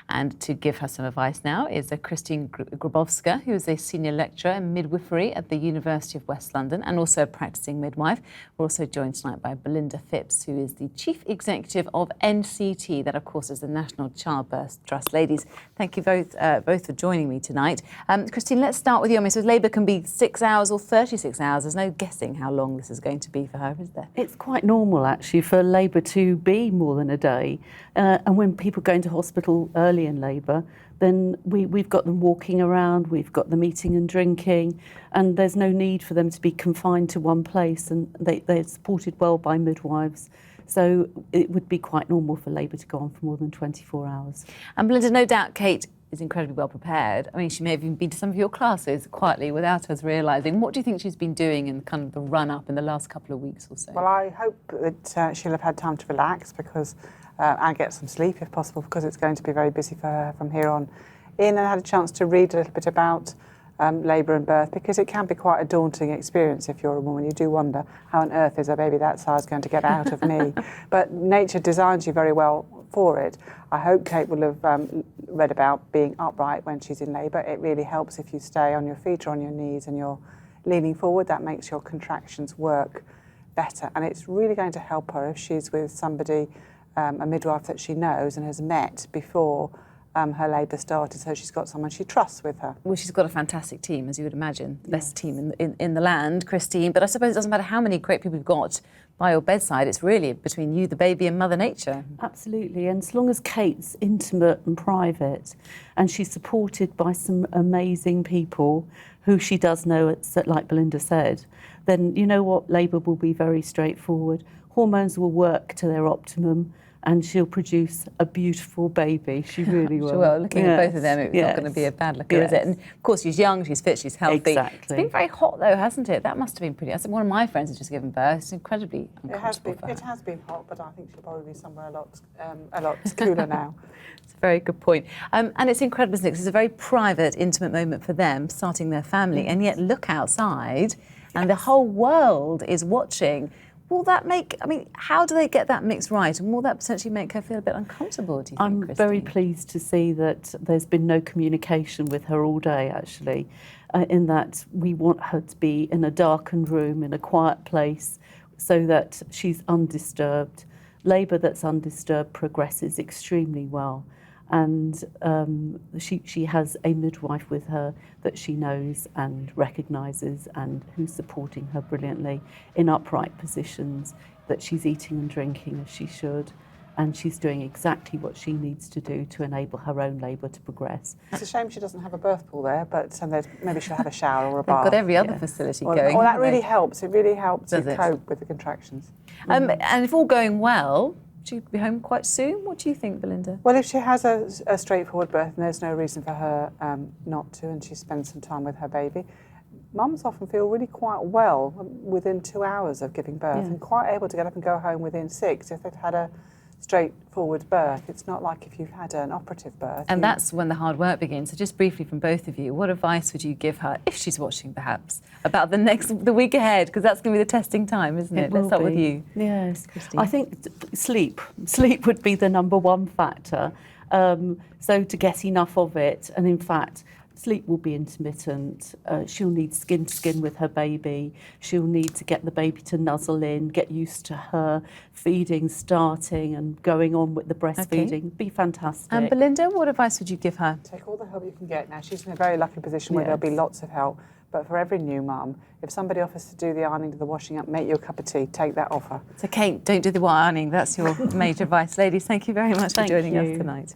And to give her some advice now is Christine Grabovska, who is a senior lecturer in midwifery at the University of West London and also a practising midwife. We're also joined tonight by Belinda Phipps, who is the Chief Executive of NCT, that of course is the National Childbirth Trust. Ladies, thank you both for joining me tonight. Christine, let's start with you. I mean, so labour can be 6 hours or 36 hours. There's no guessing how long this is going to be for her, is there? It's quite normal, actually, for labour to be more than a day. And when people go into hospital early in labour, then we've got them walking around, we've got them eating and drinking, and there's no need for them to be confined to one place, and they're supported well by midwives. So it would be quite normal for labour to go on for more than 24 hours. And Belinda, no doubt Kate is incredibly well prepared. I mean, she may have even been to some of your classes quietly without us realising. What do you think she's been doing in kind of the run-up in the last couple of weeks or so? Well, I hope that she'll have had time to relax because and get some sleep if possible, because it's going to be very busy for her from here on in, and had a chance to read a little bit about labour and birth, because it can be quite a daunting experience if you're a woman. You do wonder, how on earth is a baby that size going to get out of me? But nature designs you very well for it. I hope Kate will have read about being upright when she's in labour. It really helps if you stay on your feet or on your knees and you're leaning forward. That makes your contractions work better, and it's really going to help her if she's with somebody, a midwife that she knows and has met before her labour started, so she's got someone she trusts with her. Well, she's got a fantastic team, as you would imagine, the best team in the land, Christine. But I suppose it doesn't matter how many great people you've got by your bedside, it's really between you, the baby, and Mother Nature. Absolutely, and as long as Kate's intimate and private, and she's supported by some amazing people who she does know, like Belinda said, then you know what, labour will be very straightforward. Hormones will work to their optimum, and she'll produce a beautiful baby. She really will. Well, looking at both of them, it's not going to be a bad looker, is it? And of course, she's young, she's fit, she's healthy. Exactly. It's been very hot, though, hasn't it? That must have been pretty... I said one of my friends has just given birth. It's incredibly uncomfortable for her. It has been hot, but I think she'll probably be somewhere a lot cooler now. It's a very good point. And it's incredible, isn't it? 'Cause it's a very private, intimate moment for them, starting their family, and yet look outside, and the whole world is watching. Will that make, I mean, how do they get that mix right? And will that potentially make her feel a bit uncomfortable, do you think, I'm Christine? very pleased to see that there's been no communication with her all day, actually, in that we want her to be in a darkened room, in a quiet place, so that she's undisturbed. Labour that's undisturbed progresses extremely well. And she has a midwife with her that she knows and recognises, and who's supporting her brilliantly in upright positions, that she's eating and drinking as she should, and she's doing exactly what she needs to do to enable her own labour to progress. It's a shame she doesn't have a birth pool there, but maybe she'll have a shower or a bath. They've got every other facility going. Well, that really helps. It really helps Does you it? cope with the contractions. And if all going well, she'll be home quite soon. What do you think, Belinda? Well, if she has a straightforward birth, and there's no reason for her not to, and she spends some time with her baby, mums often feel really quite well within 2 hours of giving birth, and quite able to get up and go home within 6 if they've had a straightforward birth. It's not like if you've had an operative birth. And that's when the hard work begins. So just briefly from both of you, what advice would you give her, if she's watching perhaps, about the week ahead? Because that's going to be the testing time, isn't it? Let's start with you. Yes, Christine. I think sleep would be the number one factor. So to get enough of it, and in fact, sleep will be intermittent. She'll need skin to skin with her baby. She'll need to get the baby to nuzzle in, get used to her feeding starting and going on with the breastfeeding. Be fantastic. And Belinda, what advice would you give her? Take all the help you can get. Now, she's in a very lucky position where there'll be lots of help. But for every new mum, if somebody offers to do the ironing, do the washing up, make you a cup of tea, take that offer. So Kate, don't do the ironing. That's your major advice. Ladies, thank you very much for joining us tonight.